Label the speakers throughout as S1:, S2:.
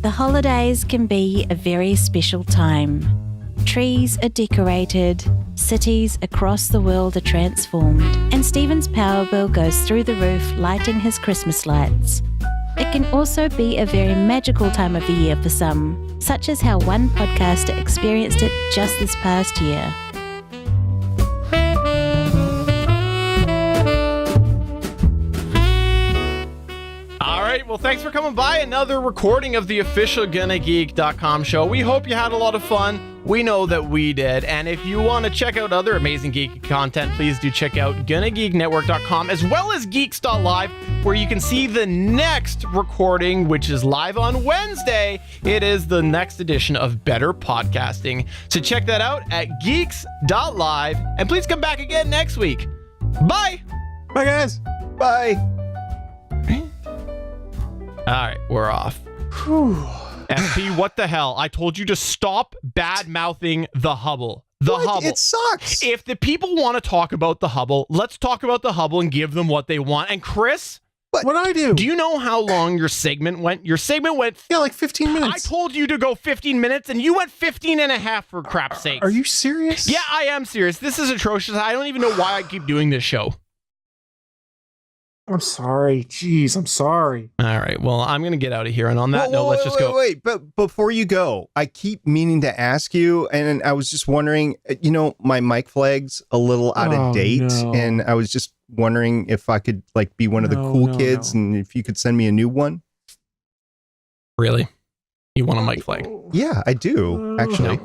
S1: The holidays can be a very special time. Trees are decorated, cities across the world are transformed, and Stephen's power bill goes through the roof lighting his Christmas lights. It can also be a very magical time of the year for some, such as how one podcaster experienced it just this past year.
S2: Well, thanks for coming by. Another recording of the official GonnaGeek.com show. We hope you had a lot of fun. We know that we did. And if you want to check out other amazing geeky content, please do check out GonnaGeekNetwork.com as well as Geeks.live, where you can see the next recording, which is live on Wednesday. It is the next edition of Better Podcasting. So check that out at Geeks.live. And please come back again next week. Bye.
S3: Bye, guys. Bye.
S2: All right, we're off. SP, what the hell? I told you to stop bad-mouthing the Hubble. Hubble.
S3: It sucks.
S2: If the people want to talk about the Hubble, let's talk about the Hubble and give them what they want. And Chris?
S3: What'd I do?
S2: Do you know how long your segment went? Your segment went...
S3: Yeah, like 15 minutes.
S2: I told you to go 15 minutes, and you went 15 and a half, for crap's sake.
S3: Are you serious?
S2: Yeah, I am serious. This is atrocious. I don't even know why I keep doing this show.
S3: I'm sorry. Jeez, I'm sorry.
S2: All right. Well, I'm going to get out of here. And on that note, let's just go.
S4: Wait, but before you go, I keep meaning to ask you, and I was just wondering, my mic flag's a little out of date, and I was just wondering if I could be one of the cool kids and if you could send me a new one.
S2: Really? You want a mic flag?
S4: Yeah, I do, actually.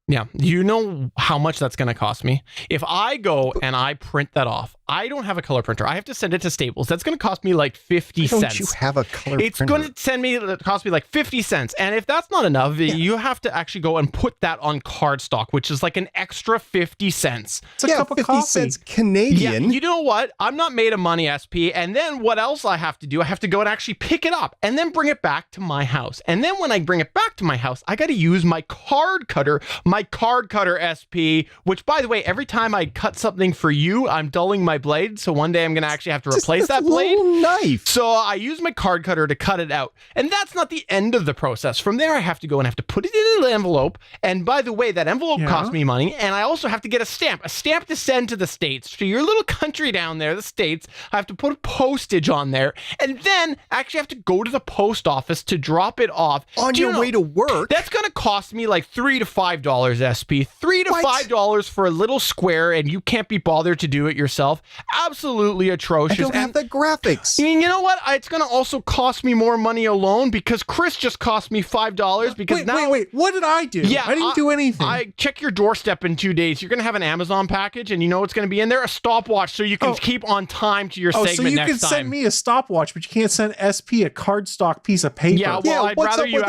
S2: Yeah. You know how much that's going to cost me? If I go and I print that off, I don't have a color printer. I have to send it to Staples. That's going to cost me like 50 cents.
S4: Don't you have a color printer?
S2: It's going to cost me like 50 cents. And if that's not enough, you have to actually go and put that on cardstock, which is like an extra 50 cents.
S3: It's a cup of
S4: 50
S3: coffee.
S4: cents Canadian.
S2: Yeah, you know what? I'm not made of money, SP. And then what else I have to do? I have to go and actually pick it up and then bring it back to my house. And then when I bring it back to my house, I got to use my card cutter SP, which, by the way, every time I cut something for you, I'm dulling my blade. So one day I'm going to actually have to replace that blade.
S4: Knife.
S2: So I use my card cutter to cut it out. And that's not the end of the process. From there, I have to go and have to put it in an envelope. And by the way, that envelope costs me money. And I also have to get a stamp to send to the States. To your little country down there, the States, I have to put postage on there. And then actually have to go to the post office to drop it off.
S4: On your way to work?
S2: That's going to cost me like $3 to $5, SP. $3 to $5 for a little square, and you can't be bothered to do it yourself. Absolutely atrocious.
S4: I don't have the graphics.
S2: You know what? It's going to also cost me more money alone because Chris just cost me $5 because
S3: Wait. What did I do?
S2: Yeah,
S3: I didn't do anything.
S2: I check your doorstep in 2 days. You're going to have an Amazon package, and you know what's going to be in there? A stopwatch so you can keep on time to your segment next time.
S3: So you can send me a stopwatch, but you can't send SP a cardstock piece of paper.
S2: Yeah, well, I'd rather you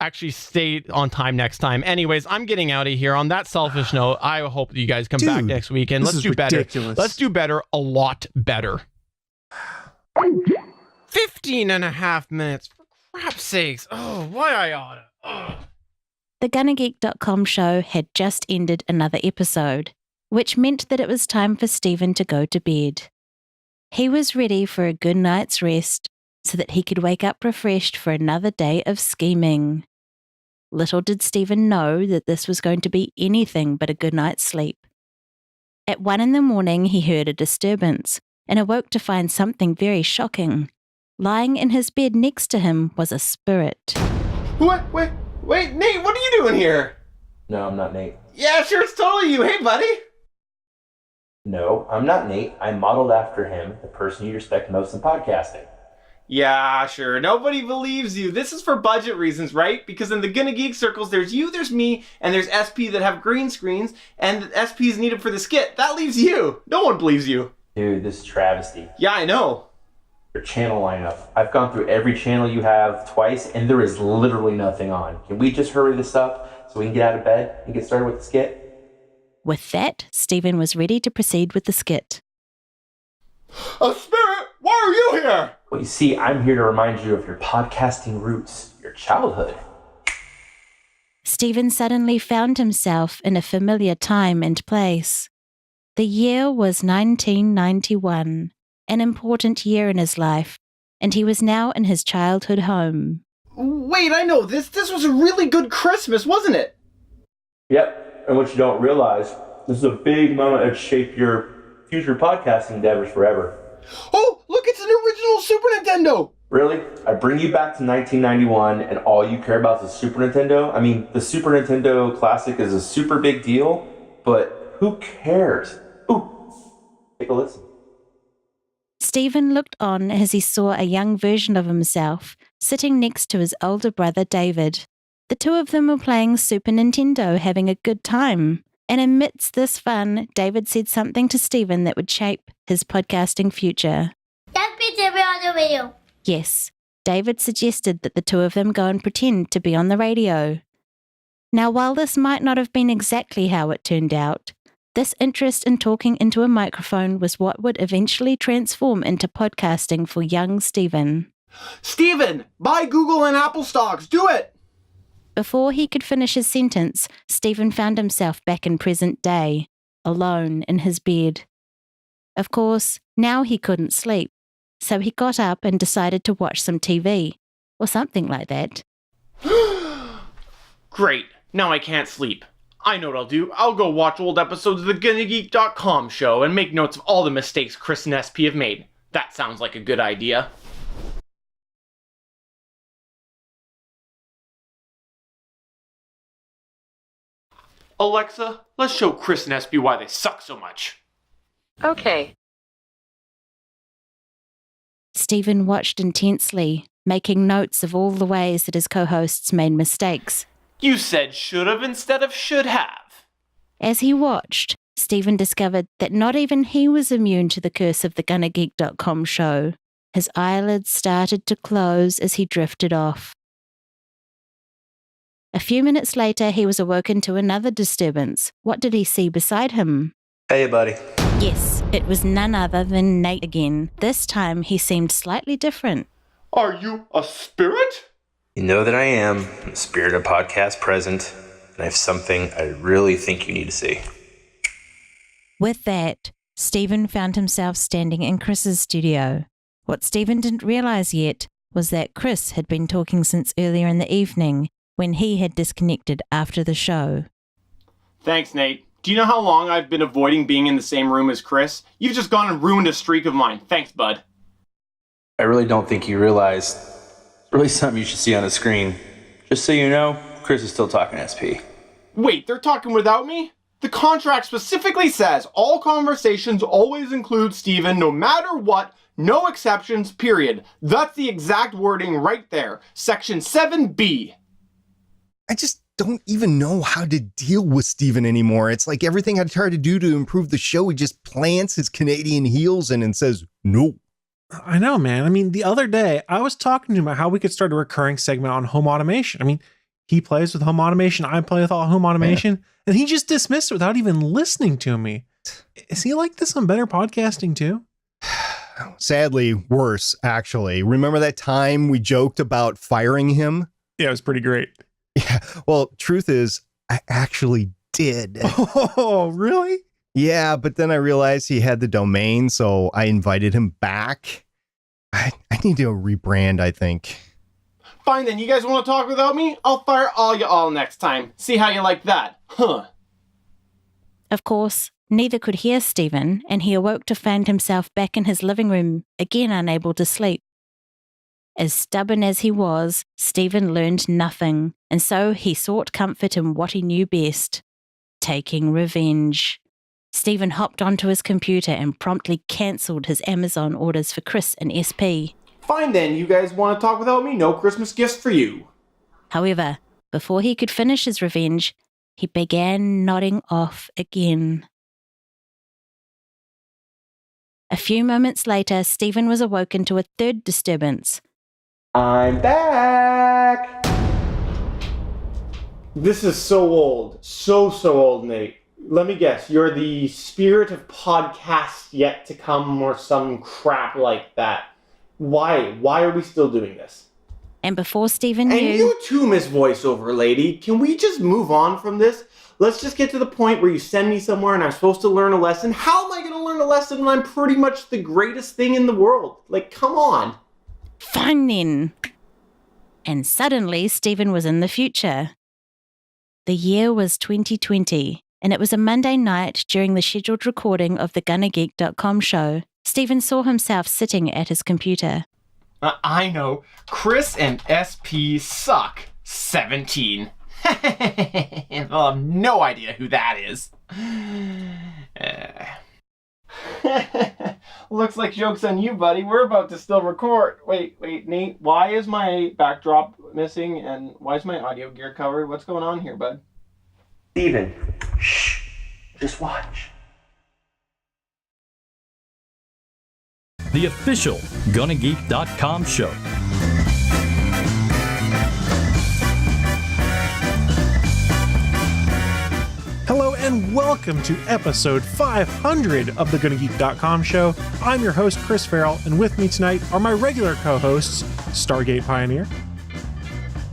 S2: actually stay on time next time. Anyways, I'm getting out of here. On that selfish note, I hope that you guys come back next week and let's do better. Let's do better, a lot better. 15 and a half minutes. For crap's sakes. Oh, why I oughta. Oh.
S1: The GonnaGeek.com show had just ended another episode, which meant that it was time for Stephen to go to bed. He was ready for a good night's rest so that he could wake up refreshed for another day of scheming. Little did Stephen know that this was going to be anything but a good night's sleep. At 1 a.m, he heard a disturbance and awoke to find something very shocking. Lying in his bed next to him was a spirit.
S2: What? Wait, Nate, what are you doing here?
S5: No, I'm not Nate.
S2: Yeah, sure, it's totally you. Hey, buddy.
S5: No, I'm not Nate. I'm modeled after him, the person you respect most in podcasting.
S2: Yeah, sure. Nobody believes you. This is for budget reasons, right? Because in the Gonna Geek circles, there's you, there's me, and there's SP that have green screens, and SP is needed for the skit. That leaves you. No one believes you.
S5: Dude, this is travesty.
S2: Yeah, I know.
S5: Your channel lineup. I've gone through every channel you have twice, and there is literally nothing on. Can we just hurry this up so we can get out of bed and get started with the skit?
S1: With that, Stephen was ready to proceed with the skit.
S2: A spirit? Why are you here?
S5: Well, you see, I'm here to remind you of your podcasting roots, your childhood.
S1: Stephen suddenly found himself in a familiar time and place. The year was 1991, an important year in his life, and he was now in his childhood home.
S6: Wait, I know this. This was a really good Christmas, wasn't it?
S5: Yep, and what you don't realize, this is a big moment that shape your future podcasting endeavors forever.
S6: Oh, look, it's an original Super Nintendo!
S5: Really? I bring you back to 1991 and all you care about is the Super Nintendo? I mean, the Super Nintendo Classic is a super big deal, but who cares? Ooh, take a listen.
S1: Stephen looked on as he saw a young version of himself sitting next to his older brother David. The two of them were playing Super Nintendo, having a good time. And amidst this fun, David said something to Stephen that would shape his podcasting future. Yes, David suggested that the two of them go and pretend to be on the radio. Now, while this might not have been exactly how it turned out, this interest in talking into a microphone was what would eventually transform into podcasting for young Stephen.
S6: Stephen, buy Google and Apple stocks. Do it!
S1: Before he could finish his sentence, Stephen found himself back in present day, alone in his bed. Of course, now he couldn't sleep, so he got up and decided to watch some TV, or something like that.
S2: Great. Now I can't sleep. I know what I'll do. I'll go watch old episodes of the GonnaGeek.com show and make notes of all the mistakes Chris and SP have made. That sounds like a good idea. Alexa, let's show Chris and SP why they suck so much.
S7: Okay.
S1: Stephen watched intensely, making notes of all the ways that his co-hosts made mistakes.
S2: You said should've instead of should have.
S1: As he watched, Stephen discovered that not even he was immune to the curse of the GonnaGeek.com show. His eyelids started to close as he drifted off. A few minutes later, he was awoken to another disturbance. What did he see beside him?
S5: Hey, buddy.
S1: Yes, it was none other than Nate again. This time, he seemed slightly different.
S2: Are you a spirit?
S5: You know that I am, the spirit of podcast present, and I have something I really think you need to see.
S1: With that, Stephen found himself standing in Chris's studio. What Stephen didn't realize yet was that Chris had been talking since earlier in the evening, when he had disconnected after the show.
S2: Thanks, Nate. Do you know how long I've been avoiding being in the same room as Chris? You've just gone and ruined a streak of mine. Thanks, bud.
S5: I really don't think you realize it's really something you should see on the screen. Just so you know, Chris is still talking SP.
S2: Wait, they're talking without me? The contract specifically says all conversations always include Stephen, no matter what, no exceptions, period. That's the exact wording right there. Section 7B.
S4: I just don't even know how to deal with Steven anymore. It's like everything I try to do to improve the show, he just plants his Canadian heels in and says, no.
S3: I know, man. I mean, the other day I was talking to him about how we could start a recurring segment on home automation. I mean, he plays with home automation. I play with all home automation. And he just dismissed it without even listening to me. Is he like this on Better Podcasting too?
S4: Sadly, worse, actually. Remember that time we joked about firing him?
S3: Yeah, it was pretty great.
S4: Yeah. Well, truth is, I actually did.
S3: Oh, really?
S4: Yeah, but then I realized he had the domain, so I invited him back. I need to rebrand, I think.
S2: Fine then, you guys want to talk without me? I'll fire all you all next time. See how you like that. Huh.
S1: Of course, neither could hear Stephen, and he awoke to find himself back in his living room, again unable to sleep. As stubborn as he was, Stephen learned nothing, and so he sought comfort in what he knew best, taking revenge. Stephen hopped onto his computer and promptly cancelled his Amazon orders for Chris and SP.
S2: Fine then, you guys want to talk without me? No Christmas gifts for you.
S1: However, before he could finish his revenge, he began nodding off again. A few moments later, Stephen was awoken to a third disturbance.
S5: I'm back!
S2: This is so old. So old, Nate. Let me guess, you're the spirit of podcasts yet to come or some crap like that. Why? Why are we still doing this?
S1: And before Stephen
S2: And
S1: knew...
S2: you too, Miss Voiceover Lady. Can we just move on from this? Let's just get to the point where you send me somewhere and I'm supposed to learn a lesson. How am I going to learn a lesson when I'm pretty much the greatest thing in the world? Like, come on.
S1: Fine then. And suddenly, Stephen was in the future. The year was 2020, and it was a Monday night during the scheduled recording of the GonnaGeek.com show. Stephen saw himself sitting at his computer.
S2: I know. Chris and SP suck. 17. I'll have no idea who that is. Looks like joke's on you, buddy. We're about to still record. Wait, Nate. Why is my backdrop missing and why is my audio gear covered? What's going on here, bud?
S5: Steven, shh. Just watch.
S7: The official GonnaGeek.com show.
S3: Hello and welcome to episode 500 of the GonnaGeek.com show. I'm your host, Chris Ferrell, and with me tonight are my regular co-hosts, Stargate Pioneer.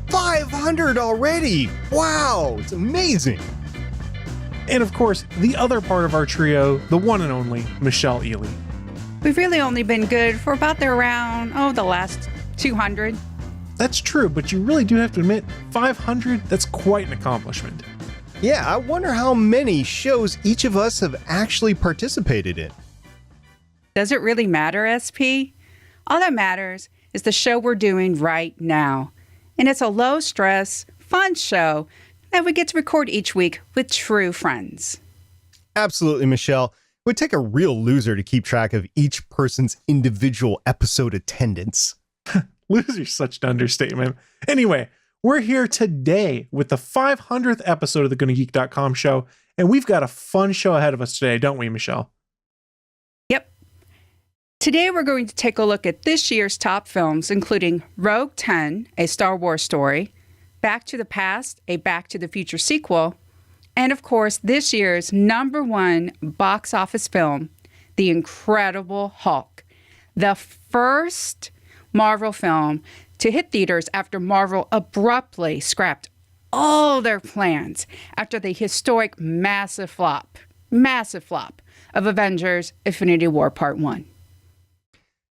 S4: 500 already! Wow, it's amazing.
S3: And of course, the other part of our trio, the one and only Michelle Ely.
S8: We've really only been good for about the last 200.
S3: That's true, but you really do have to admit, 500, that's quite an accomplishment.
S4: Yeah, I wonder how many shows each of us have actually participated in.
S8: Does it really matter, SP? All that matters is the show we're doing right now. And it's a low-stress, fun show that we get to record each week with true friends.
S4: Absolutely, Michelle. It would take a real loser to keep track of each person's individual episode attendance.
S3: Loser's such an understatement. Anyway, we're here today with the 500th episode of the GonnaGeek.com show, and we've got a fun show ahead of us today, don't we, Michelle?
S8: Yep. Today we're going to take a look at this year's top films, including Rogue 10, a Star Wars story, Back to the Past, a Back to the Future sequel, and of course, this year's #1 box office film, The Incredible Hulk, the first Marvel film to hit theaters after Marvel abruptly scrapped all their plans after the historic massive flop of Avengers Infinity War Part 1.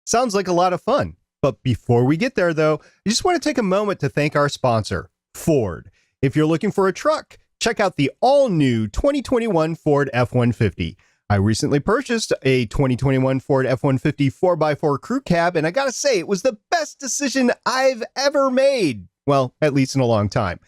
S4: Sounds like a lot of fun. But before we get there, though, I just want to take a moment to thank our sponsor, Ford. If you're looking for a truck, check out the all-new 2021 Ford F-150. I recently purchased a 2021 Ford F-150 4x4 crew cab, and I gotta say, it was the best decision I've ever made. Well, at least in a long time.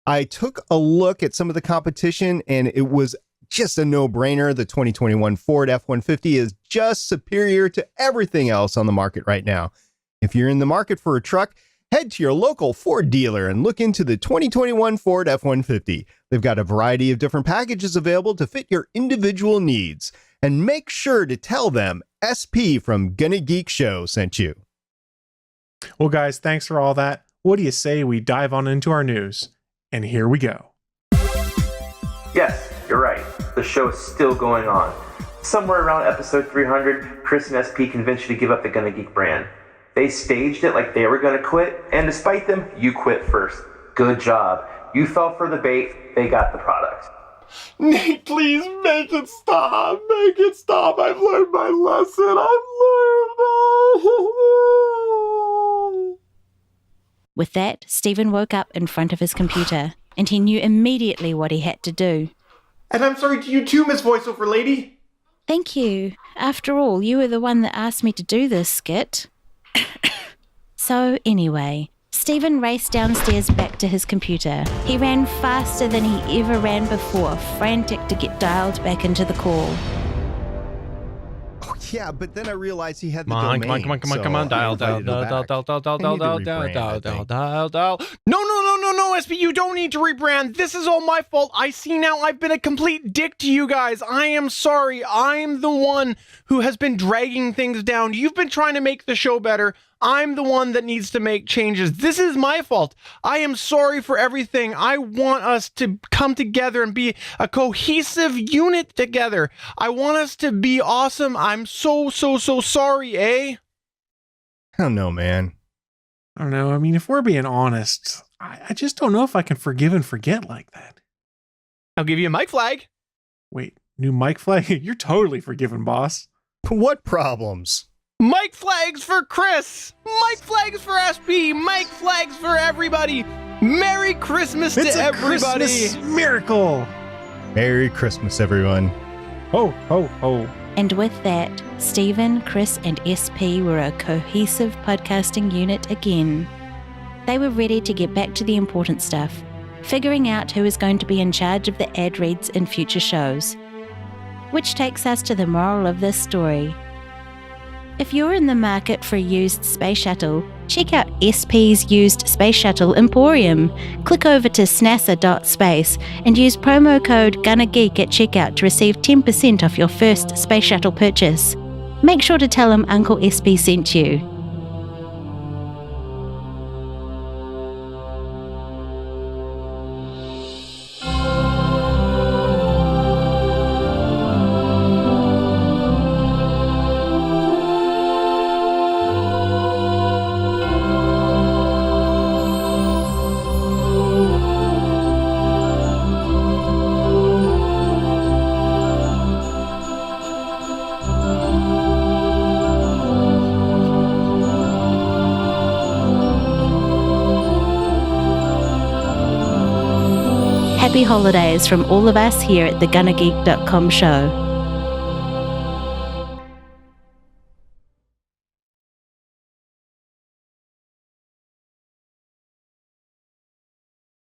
S4: I took a look at some of the competition, and it was just a no-brainer. The 2021 Ford F-150 is just superior to everything else on the market right now. If you're in the market for a truck, head to your local Ford dealer and look into the 2021 Ford F-150. They've got a variety of different packages available to fit your individual needs. And make sure to tell them SP from Gonna Geek Show sent you.
S3: Well, guys, thanks for all that. What do you say we dive on into our news? And here we go.
S5: Yes, you're right. The show is still going on. Somewhere around episode 300, Chris and SP convinced you to give up the Gonna Geek brand. They staged it like they were going to quit, and despite them, you quit first. Good job. You fell for the bait, they got the product.
S2: Nate, please make it stop. Make it stop. I've learned my lesson.
S1: With that, Stephen woke up in front of his computer, and he knew immediately what he had to do.
S6: And I'm sorry to you too, Miss Voiceover Lady.
S1: Thank you. After all, you were the one that asked me to do this skit. So anyway, Stephen raced downstairs back to his computer. He ran faster than he ever ran before, frantic to get dialed back into the call.
S4: Oh, yeah, but then I realized he had the
S2: Come
S4: domain.
S2: on. Dial. No, SP, you don't need to rebrand. This is all my fault. I see now I've been a complete dick to you guys. I am sorry. I'm the one who has been dragging things down. You've been trying to make the show better. I'm the one that needs to make changes. This is my fault. I am sorry for everything. I want us to come together and be a cohesive unit together. I want us to be awesome. I'm so sorry, eh?
S4: I don't know, man.
S3: I don't know. I mean, if we're being honest, I just don't know if I can forgive and forget like that.
S2: I'll give you a mic flag.
S3: Wait, new mic flag? You're totally forgiven, boss.
S4: What problems?
S2: Mike flags for Chris. Mike flags for SP. Mike flags for everybody. Merry Christmas
S3: It's
S2: to
S3: a
S2: everybody.
S3: Christmas miracle.
S4: Merry Christmas, everyone.
S3: Ho, ho, ho.
S1: And with that, Stephen, Chris, and SP were a cohesive podcasting unit again. They were ready to get back to the important stuff, figuring out who is going to be in charge of the ad reads in future shows. Which takes us to the moral of this story. If you're in the market for a used space shuttle, check out SP's Used Space Shuttle Emporium. Click over to snasa.space and use promo code GONNAGEEK at checkout to receive 10% off your first space shuttle purchase. Make sure to tell him Uncle SP sent you. Happy holidays from all of us here at the GonnaGeek.com show.